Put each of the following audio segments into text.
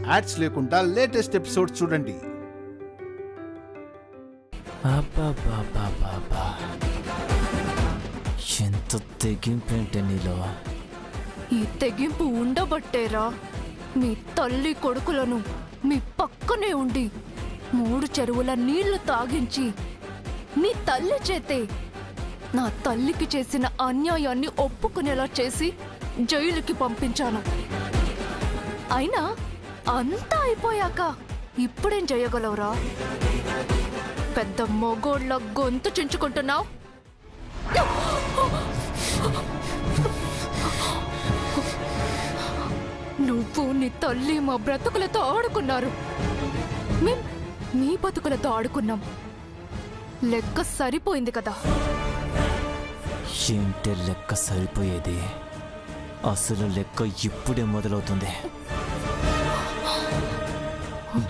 Ads లేకుండా latest episode చూడండి. ఎంత తెగింపేంటే నీలో. ఈ తెగింపు ఉండబట్టేరా మీ తల్లి కొడుకులను మీ పక్కనే ఉండి 3 చెరువుల నీళ్లు తాగించి మీ తల్లి చేతే నా తల్లికి చేసిన అన్యాయాన్ని ఒప్పుకునేలా చేసి జైలుకి పంపించాను. అయినా అంతా అయిపోయాక ఇప్పుడేం చేయగలవురా? పెద్ద మొగోళ్ళ గొంతు చించుకుంటున్నావు. నువ్వు నీ తల్లి మా బ్రతుకులతో ఆడుకున్నారు, మేం మీ బతుకులతో ఆడుకున్నాం. లెక్క సరిపోయింది కదా. ఏంటే లెక్క సరిపోయేది? అసలు లెక్క ఇప్పుడే మొదలవుతుంది.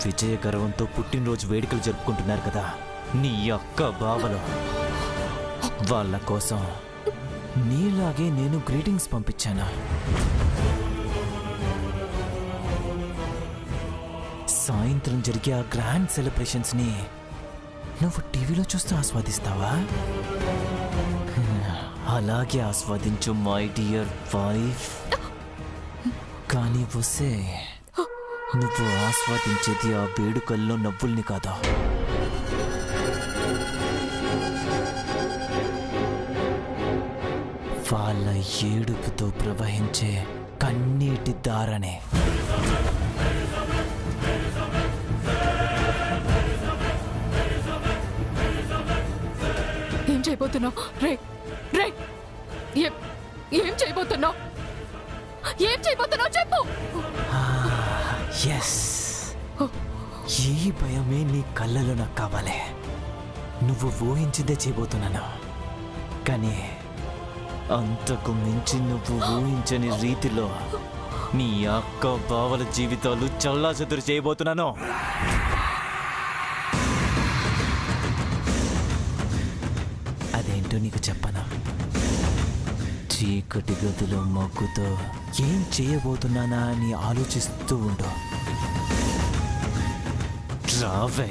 విజయ గర్వంతో పుట్టినరోజు వేడుకలు జరుపుకుంటున్నారు కదా నీ అక్క బావలు. వాళ్ళ కోసం నీలాగే నేను గ్రీటింగ్స్ పంపించాను. సాయంత్రం జరిగే ఆ గ్రాండ్ సెలబ్రేషన్స్ ని నువ్వు టీవీలో చూస్తూ ఆస్వాదిస్తావా? అలాగే ఆస్వాదించు మై డియర్ వైఫ్. కానీ వసే, నువ్వు ఆస్వాదించేది ఆ వేడుకల్లో నవ్వుల్ని కాదా, వాళ్ళ ఏడుపుతో ప్రవహించే కన్నీటి దారనే. ఏం చేయబోతున్నావు రే? రే ఏం చేయబోతున్నావు? ఏం చేయబోతున్నావు చెప్పు. ఎస్, ఈ భయమే నీ కళ్ళలో నాకు కావాలి. నువ్వు ఊహించిందే చేయబోతున్నాను, కానీ అంతకు మించి నువ్వు ఊహించని రీతిలో నీ అక్క బావల జీవితాలు చల్లాచెదురు చేయబోతున్నాను. అదేంటో నీకు చెప్పనా? చీకటి గదిలో మగ్గుతో ఏం చేయబోతున్నానా అని ఆలోచిస్తూ ఉండు. రావే.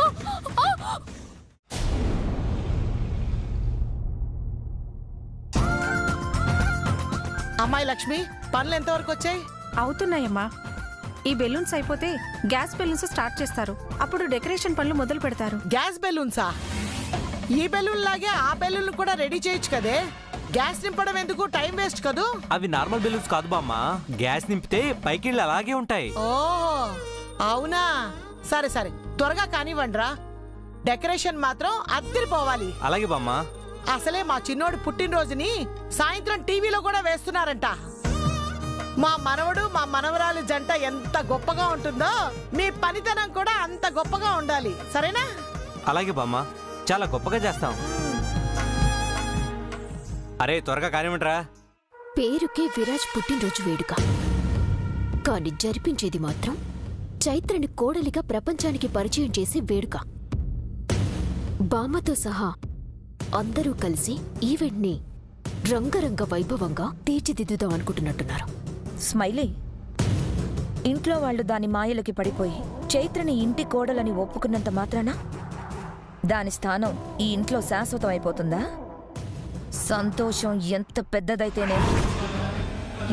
అమ్మాయి లక్ష్మి, పనులు ఎంతవరకు వచ్చాయి? అవుతున్నాయమ్మా. ఈ బెలూన్స్ అయిపోతే గ్యాస్ బెలూన్స్ స్టార్ట్ చేస్తారు. అప్పుడు డెకరేషన్ పనులు మొదలు పెడతారు. గ్యాస్ బెలూన్సా? ఈ బెలూన్ లాగే ఆ బెలూన్ కూడా రెడీ చేయొచ్చు కదే. గ్యాస్ నింపడం ఎందుకు? టైం వేస్ట్ కదూ. అవి నార్మల్ బెలూన్స్ కాదు బామ్మ, గ్యాస్ నింపితే పైకి అలాగే ఉంటాయి. ఓహో అవునా, సరే సరే, త్వరగా కానివ్వండిరా. డెకరేషన్ మాత్రం అద్దరిపోవాలి. అలాగే బామ్మ. అసలే మా చిన్నోడు పుట్టినరోజుని సాయంత్రం టీవీలో కూడా వేస్తున్నారంట. మా మనవడు మా మనవరాలు జంట ఎంత గొప్పగా ఉంటుందో మీ పనితనం కూడా అంత గొప్పగా ఉండాలి, సరేనా? అలాగే బామ్మ, చాలా గొప్పగా చేస్తాం. అరే త్వరగా కానివ్వండిరా. పేరుకే విరాజ్ పుట్టినరోజు వేడుక, కాని జరిపించేది మాత్రం చైత్రని కోడలిగా ప్రపంచానికి పరిచయం చేసే వేడుక. బామ్మతో సహా అందరూ కలిసి ఈవెంట్ని రంగరంగ వైభవంగా తీర్చిదిద్దుదాం అనుకుంటున్నట్టున్నారు. స్మైలీ, ఇంట్లో వాళ్ళు దాని మాయలకి పడిపోయి చైత్రని ఇంటి కోడలని ఒప్పుకున్నంత మాత్రాన దాని స్థానం ఈ ఇంట్లో శాశ్వతం అయిపోతుందా? సంతోషం ఎంత పెద్దదైతేనే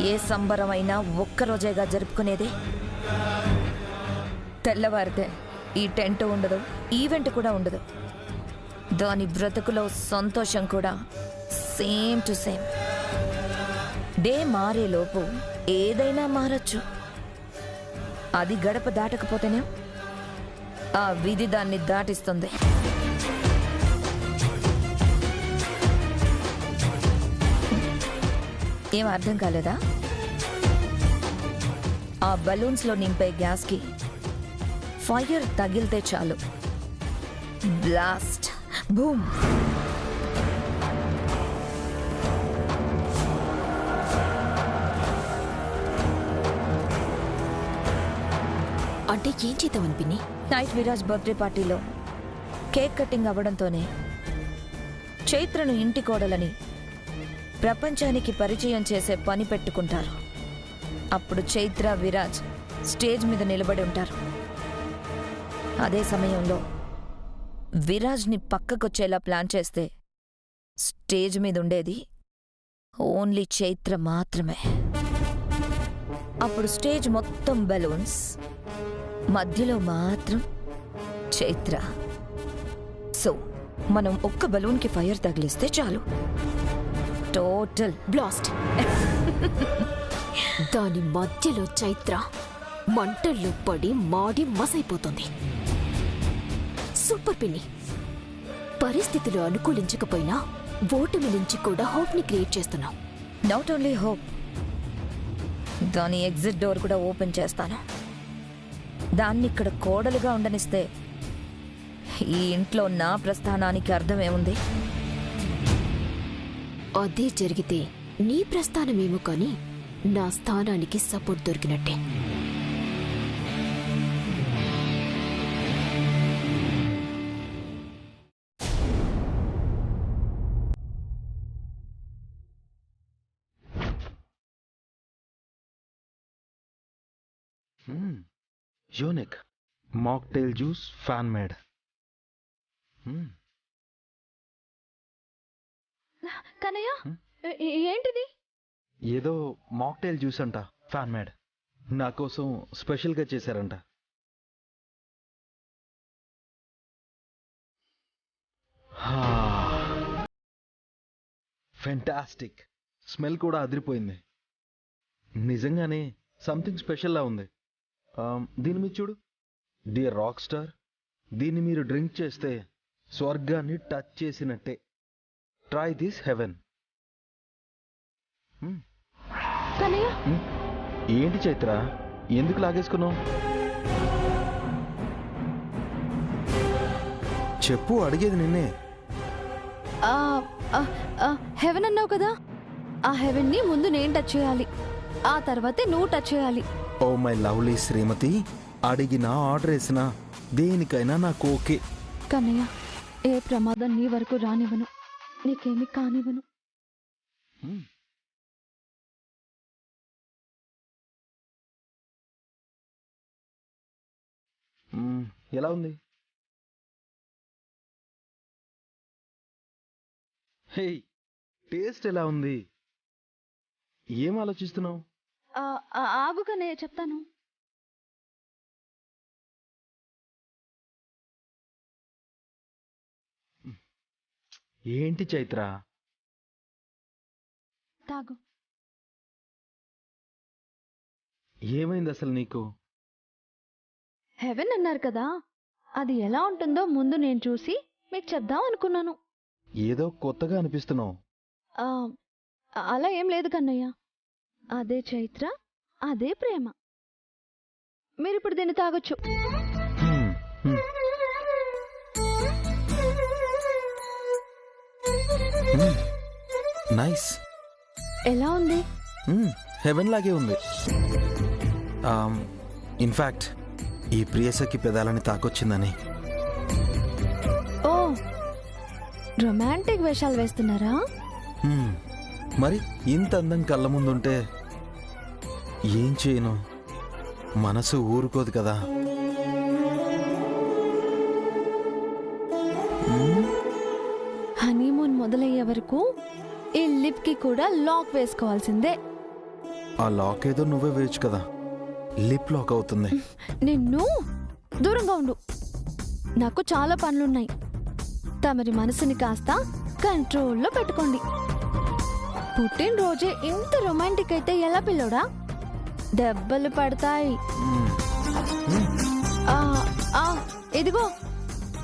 ఏ సంబరమైనా ఒక్కరోజేగా జరుపుకునేదే. తెల్లవారితే ఈ టెంట్ ఉండదు, ఈవెంట్ కూడా ఉండదు. దాని బ్రతుకులో సంతోషం కూడా సేమ్ టు సేమ్. డే మారేలోపు ఏదైనా మారచ్చు. అది గడప దాటకపోతేనే ఆ విధి దాన్ని దాటిస్తుంది. ఏం అర్థం కాలేదా? ఆ బలూన్స్లో నింపే గ్యాస్కి ఫైర్ తగిలితే చాలు, బ్లాస్ట్, బూమ్. అంటే ఏం చేద్దామని పిన్ని? నైట్ విరాజ్ బర్త్డే పార్టీలో కేక్ కటింగ్ అవ్వడంతోనే చైత్రను ఇంటి కోడలని ప్రపంచానికి పరిచయం చేసే పని పెట్టుకుంటారు. అప్పుడు చైత్ర, విరాజ్ స్టేజ్ మీద నిలబడి ఉంటారు. అదే సమయంలో విరాజ్ని పక్కకొచ్చేలా ప్లాన్ చేస్తే స్టేజ్ మీద ఉండేది ఓన్లీ చైత్ర మాత్రమే. అప్పుడు స్టేజ్ మొత్తం బెలూన్స్, మధ్యలో మాత్రం చైత్ర. సో మనం ఒక్క బలూన్కి ఫైర్ తగిలిస్తే చాలు, టోటల్ బ్లాస్ట్. దాని మధ్యలో చైత్ర మంటల్లో పడి మాడి మసైపోతుంది. సూపర్ పిన్ని. పరిస్థితులు అనుకూలించకపోయినా ఓటమి నుంచి కూడా హోప్ ని క్రియేట్ చేస్తున్నాం. నాట్ ఓన్లీ హోప్, దాని ఎగ్జిట్ డోర్ కూడా ఓపెన్ చేస్తాను. దాన్ని ఇక్కడ కోడలుగా ఉండనిస్తే ఈ ఇంట్లో నా ప్రస్థానానికి అర్థమేముంది? అదే జరిగితే నీ ప్రస్థానమేమో కానీ నా స్థానానికి సపోర్ట్ దొరికినట్టే. Unique mocktail juice fan made. Kannayya, ఏంటిది? ఏదో మాక్టైల్ జ్యూస్ అంట, ఫ్యాన్ మేడ్. నా కోసం స్పెషల్గా చేశారంట. ఫెంటాస్టిక్. స్మెల్ కూడా అదిరిపోయింది. నిజంగానే సంథింగ్ స్పెషల్లా ఉంది. దీని మీద చూడు, డియర్ రాక్ స్టార్. దీన్ని మీరు డ్రింక్ చేస్తే స్వర్గాన్ని టచ్ చేసినట్టే. Try this haven. కన్నయ్య, ఏంటి చైత్ర, ఎందుకు లాగేసుకున్నావు? చెప్పు, అడిగేది నిన్నే. హెవెన్ అన్నావు కదా, ఆ హెవెన్ ని ముందు నేను టచ్ చేయాలి, ఆ తర్వాతే నువ్వు టచ్ చేయాలి. ఓ మై లవ్లీ శ్రీమతి, అడిగినా ఆర్డర్ వేసినా దేనికైనా నాకు ఓకే. కన్నయ్య, ఏ ప్రమాదం నీ వరకు రానివ్వను, నీకేమి కానివ్వను. ఎలా ఉంది? హే, టేస్ట్ ఎలా ఉంది? ఏం ఆలోచిస్తున్నావు? ఆగు కన్నయ్య, చెప్తాను. ఏంటి చైత్ర? తాగు. ఏమైంది అసలు నీకు? హెవెన్ అన్నారు కదా, అది ఎలా ఉంటుందో ముందు నేను చూసి మీకు చెప్దాం అనుకున్నాను. ఏదో కొత్తగా అనిపిస్తున్నావు. అలా ఏం లేదు కన్నయ్య, అదే చైత్ర, అదే ప్రేమ. మీరిప్పుడు దీన్ని తాగొచ్చు. నైస్. ఎలా ఉంది? హెవెన్ లాగే ఉంది. ఇన్ఫాక్ట్ ఈ ప్రియసకి పెదాలని తాకొచ్చిందని. ఓ, రొమాంటిక్ వేషాలు వేస్తున్నారా? మరి ఇంత అందం కళ్ళ ముందుంటే ఏం చేయను, మనసు ఊరుకోదు కదా. హనీమూన్ మొదలయ్యే వరకు ఈ లిప్ కి కూడా లాక్ వేసుకోవాల్సిందే. ఆ లాక్ ఏదో నువ్వే వేయచ్చు కదా, లిప్ లాక్ అవుతుంది. నిన్ను దూరంగా ఉండు, నాకు చాలా పనులున్నాయి. తమరి మనసుని కాస్త కంట్రోల్లో పెట్టుకోండి. పుట్టినరోజే ఇంత రొమాంటిక్ అయితే ఎలా పిల్లోడా? దెబ్బలు పడతాయి. ఇదిగో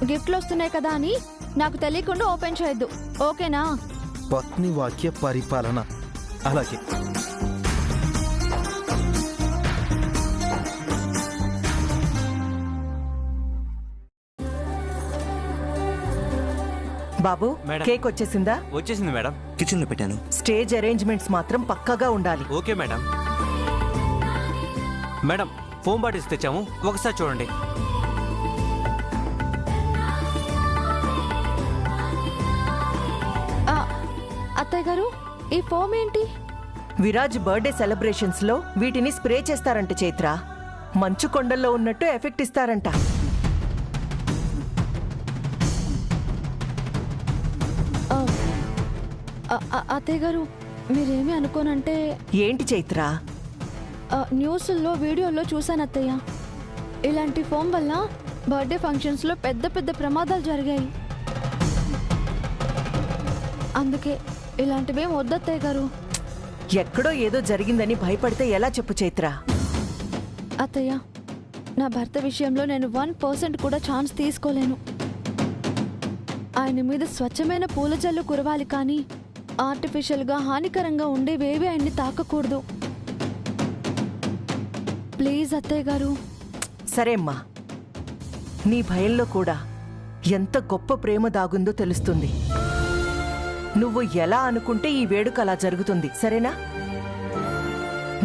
గిఫ్ట్లు వస్తున్నాయి కదా అని నాకు తెలియకుండా ఓపెన్ చేయొద్దు, ఓకేనా? పత్ని వాక్య పరిపాలన. అలాగే. బాబు, మేడం. కేక్ వచ్చేసిందా? వచ్చేసింది మేడం, కిచెన్లో పెట్టాను. స్టేజ్ అరేంజ్మెంట్స్ మాత్రం పక్కాగా ఉండాలి. Okay madam. Madam, foam bottles తెచ్చాము, ఒకసారి చూడండి. అత్తయ్య గారు, ఈ ఫోమ్ ఏంటి? విరాజ్ బర్త్డే సెలబ్రేషన్స్ లో వీటిని స్ప్రే చేస్తారంట చైత్ర. మంచు కొండల్లో ఉన్నట్టు ఎఫెక్ట్ ఇస్తారంట. అత్తయ్య గారు మీరేమి అనుకోనంటే ఏంటి చైత్ర? న్యూస్లో వీడియోలో చూశాను అత్తయ్య. ఇలాంటి ఫోన్ వల్ల బర్త్డే ఫంక్షన్స్లో పెద్ద పెద్ద ప్రమాదాలు జరిగాయి. అందుకే ఇలాంటివేం వద్దత్తయ్య గారు. ఎక్కడో ఏదో జరిగిందని భయపడితే ఎలా చెప్పు చైత్ర? అత్తయ్య, నా భర్త విషయంలో నేను 1% కూడా ఛాన్స్ తీసుకోలేను. ఆయన మీద స్వచ్ఛమైన పూల జల్లు కురవాలి, కానీ ఆర్టిఫిషియల్గా హానికరంగా ఉండేవేవి ఆయన్ని తాకకూడదు. ప్లీజ్ అత్తయ్య గారు. సరే అమ్మా, నీ భయంలో కూడా ఎంత గొప్ప ప్రేమ దాగుందో తెలుస్తుంది. నువ్వు ఎలా అనుకుంటే ఈ వేడుక అలా జరుగుతుంది, సరేనా?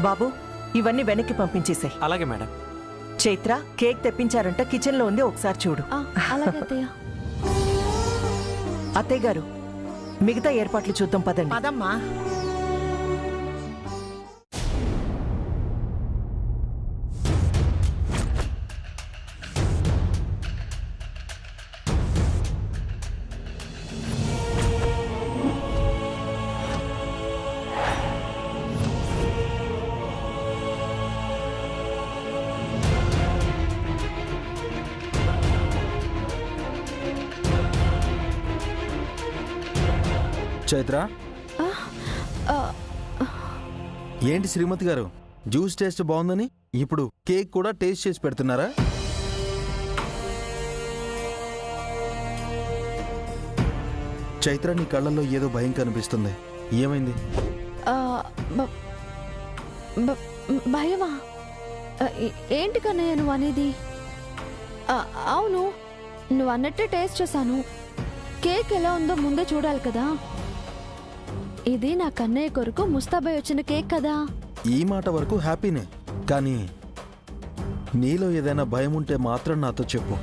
బాబు, ఇవన్నీ వెనక్కి పంపించేసాయి. అలాగే మేడం. చైత్ర, కేక్ తెప్పించారంట, కిచెన్లో ఉంది, ఒకసారి చూడు. అలాగే అత్తయ్య. అత్తయ్య గారు, మిగతా ఏర్పాట్లు చూద్దాం పదండి. పదమ్మా. చైత్ర, ఏంటి శ్రీమతి గారు, జ్యూస్ టేస్ట్ బాగుందని ఇప్పుడు కేక్ కూడా టేస్ట్ చేసి పెడుతున్నారా? చైత్ర, నీ కళ్ళల్లో ఏదో భయం కనిపిస్తుంది. ఏమైంది? భయమా? ఏంటి కన్నయ్య నువ్వు అనేది? అవును, నువ్వు అన్నట్టే టేస్ట్ చేశాను. కేక్ ఎలా ఉందో ముందే చూడాలి కదా. ఇది నా కన్నయ్య కొరకు ముస్తాబాయ్ వచ్చిన కేక్ కదా. ఈ మాట వరకు హ్యాపీనే, కానీ నీలో ఏదైనా భయం ఉంటే మాత్రం నాతో చెప్పు.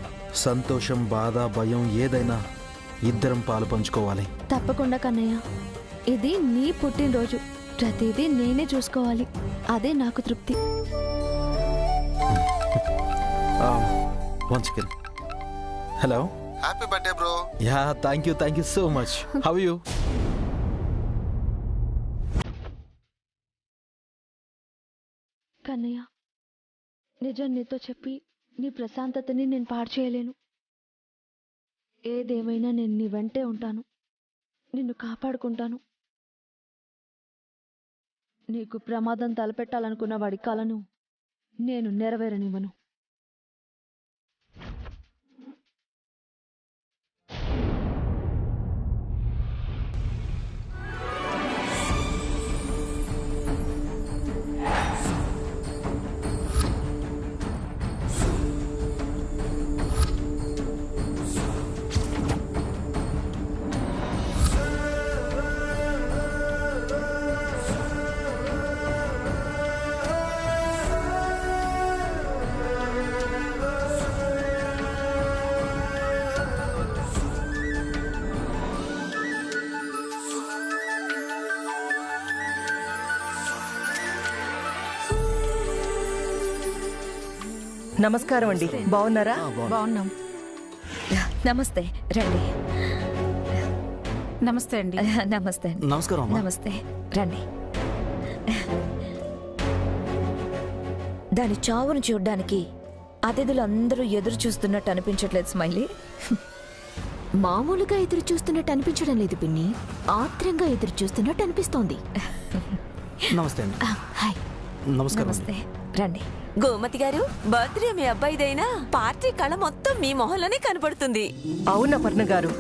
సంతోషం, బాధ, భయం ఏదైనా ఇద్దరం పాలు పంచుకోవాలి. తప్పకుండా కన్నయ్య. ఇది నీ పుట్టినరోజు, ప్రతిదీ నేనే చూసుకోవాలి. అదే నాకు తృప్తి. Once again. Hello. Happy birthday bro. Yeah, thank you so much. How you? Kannayya, నిజం నీతో చెప్పి నీ ప్రశాంతతని నేను పాడు చేయలేను. ఏదేమైనా నేను నీ వెంటే ఉంటాను, నిన్ను కాపాడుకుంటాను. నీకు ప్రమాదం తలపెట్టాలనుకున్న వాడి కలను నేను నెరవేరనివ్వను. నమస్కారం అండి, బాగున్నారా? బాగున్నాం. నమస్తే, రండి. నమస్తే అండి. నమస్తే అండి. నమస్కారం అమ్మా. నమస్తే, రండి. దాని చావును చూడ్డానికి అతిథులు అందరూ ఎదురు చూస్తున్నట్టు అనిపించట్లేదు స్మైలీ? మామూలుగా ఎదురు చూస్తున్నట్టు అనిపించడం లేదు పిన్ని, ఆత్రంగా ఎదురు చూస్తున్నట్టు అనిపిస్తోంది. నమస్తే అండి. హాయ్. నమస్కారం. నమస్తే, రండి. గోమతి గారు, బర్త్డే మీ అబ్బాయిదైనా పార్టీ కళ మొత్తం మీ మొహంలోనే కనపడుతుంది. అవునా పర్ణ గారు,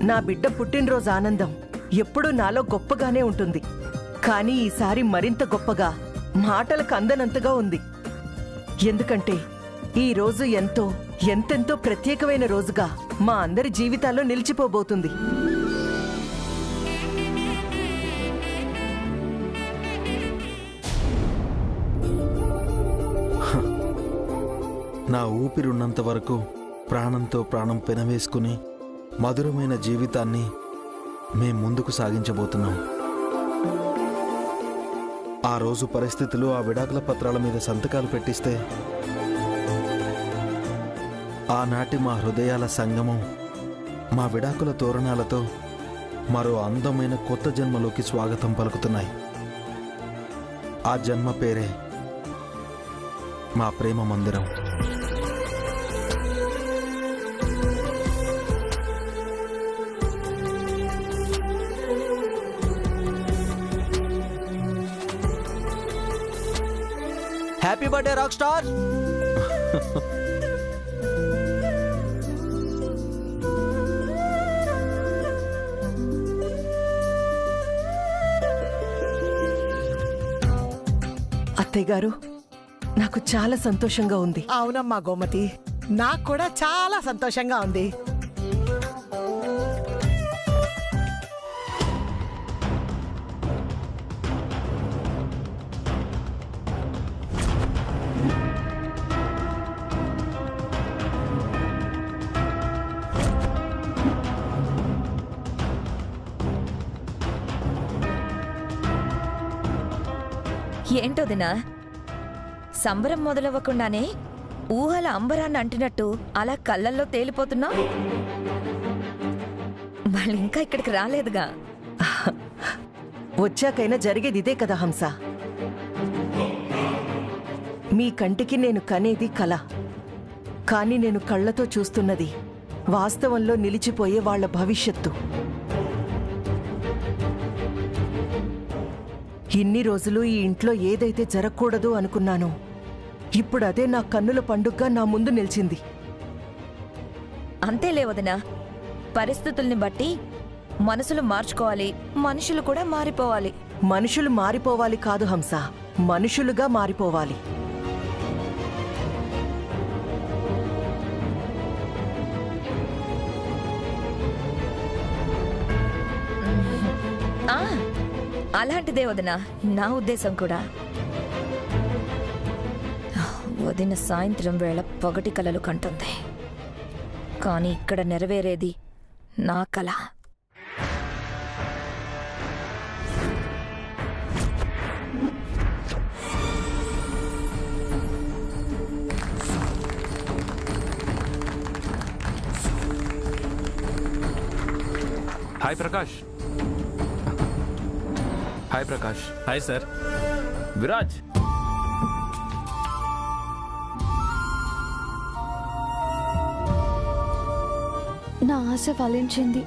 నా బిడ్డ పుట్టినరోజు ఆనందం ఎప్పుడూ నాలో గొప్పగానే ఉంటుంది, కానీ ఈసారి మరింత గొప్పగా, మాటలకు అందనంతగా ఉంది. ఎందుకంటే ఈ రోజు ఎంతెంతో ప్రత్యేకమైన రోజుగా మా అందరి జీవితాల్లో నిలిచిపోబోతుంది. నా ఊపిరున్నంత వరకు ప్రాణంతో ప్రాణం పెనవేసుకుని మధురమైన జీవితాన్ని మేం ముందుకు సాగించబోతున్నాం. ఆ రోజు పరిస్థితులు ఆ విడాకుల పత్రాల మీద సంతకాలు పెట్టిస్తే ఆనాటి మా హృదయాల సంగమం మా విడాకుల తోరణాలతో మరో అందమైన కొత్త జన్మలోకి స్వాగతం పలుకుతున్నాయి. ఆ జన్మ పేరే మా ప్రేమ మందిరం. Happy birthday rock star. అత్తయ్య గారు, నాకు చాలా సంతోషంగా ఉంది. అవునమ్మా గోమతి, నాకు కూడా చాలా సంతోషంగా ఉంది. ఏంటోదినా, సంబరం మొదలవ్వకుండానే ఊహల అంబరాన్ని అంటినట్టు అలా కళ్ళల్లో తేలిపోతున్నావు. వాళ్ళు ఇంకా ఇక్కడికి రాలేదుగా. వచ్చాకైనా జరిగేది ఇదే కదా హంస. మీ కంటికి నేను కనేది కల, కానీ నేను కళ్ళతో చూస్తున్నది వాస్తవంలో నిలిచిపోయే వాళ్ళ భవిష్యత్తు. ఇన్ని రోజులు ఈ ఇంట్లో ఏదైతే జరగకూడదు అనుకున్నానో ఇప్పుడు అదే నా కన్నుల పండుగగా నా ముందు నిలిచింది. అంతేలే వదినా, పరిస్థితుల్ని బట్టి మనసులు మార్చుకోవాలి, మనుషులు కూడా మారిపోవాలి. మనుషులు మారిపోవాలి కాదు హంస, మనుషులుగా మారిపోవాలి. అలాంటిదే వదినా నా ఉద్దేశం కూడా. వదిన సాయంత్రం వేళ పగటి కలలు కంటుంది, కానీ ఇక్కడ నెరవేరేది నా కల. Hi Prakash. Hi Prakash. Hi sir. Viraj. నా ఆశ ఫలించింది.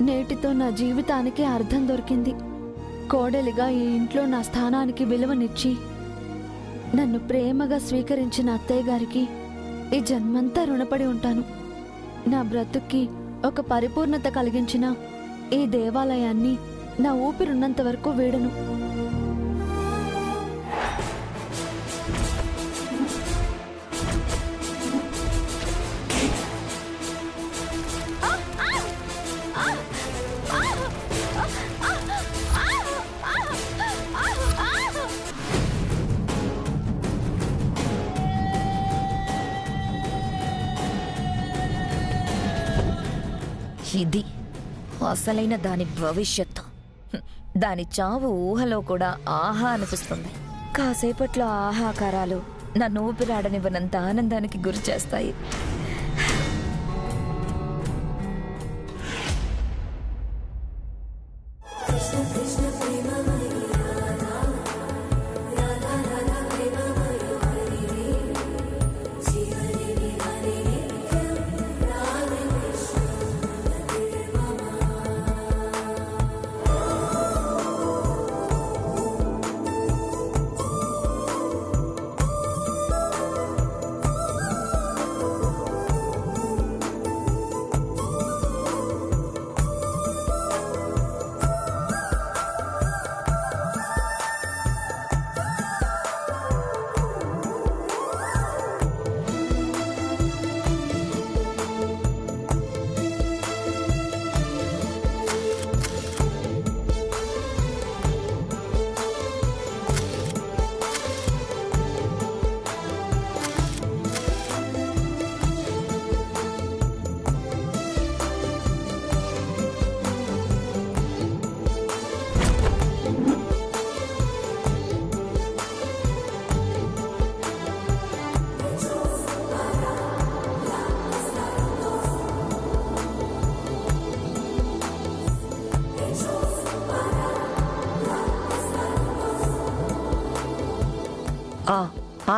నేటితో నా జీవితానికి అర్థం దొరికింది. కోడలిగా ఈ ఇంట్లో నా స్థానానికి విలువనిచ్చి నన్ను ప్రేమగా స్వీకరించిన అత్తయ్య గారికి ఈ జన్మంతా రుణపడి ఉంటాను. నా బ్రతుక్కి ఒక పరిపూర్ణత కలిగించిన ఈ దేవాలయాన్ని నా ఊపిరున్నంత వరకు వీడను. ఇది అసలైన దాని భవిష్యత్తు. దాని చావు ఊహలో కూడా ఆహా అనిపిస్తుంది. కాసేపట్లో ఆహాకారాలు నన్ను ఊపిరాడనివ్వనంత ఆనందానికి గురి చేస్తాయి.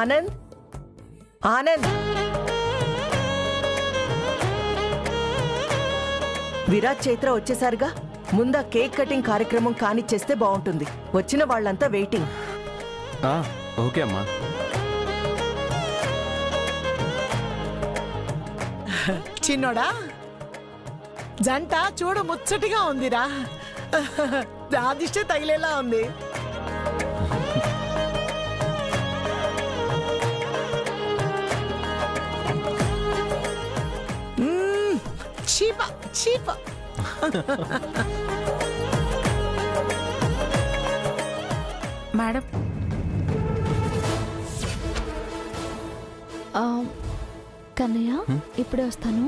ఆనంద్ ఆనంద్ విరాజ్ చైత్ర వచ్చేసారుగా ముందా కేక్ కటింగ్ కార్యక్రమం కానిచ్చేస్తే బాగుంటుంది. వచ్చిన వాళ్ళంతా వెయిటింగ్. ఓకే అమ్మా. చిన్నోడా జంట చూడు ముచ్చటిగా ఉందిరా. రాదిష్టే తగిలేలా ఉంది. చీప చీప. మేడం కన్నయ్య ఇప్పుడే వస్తాను.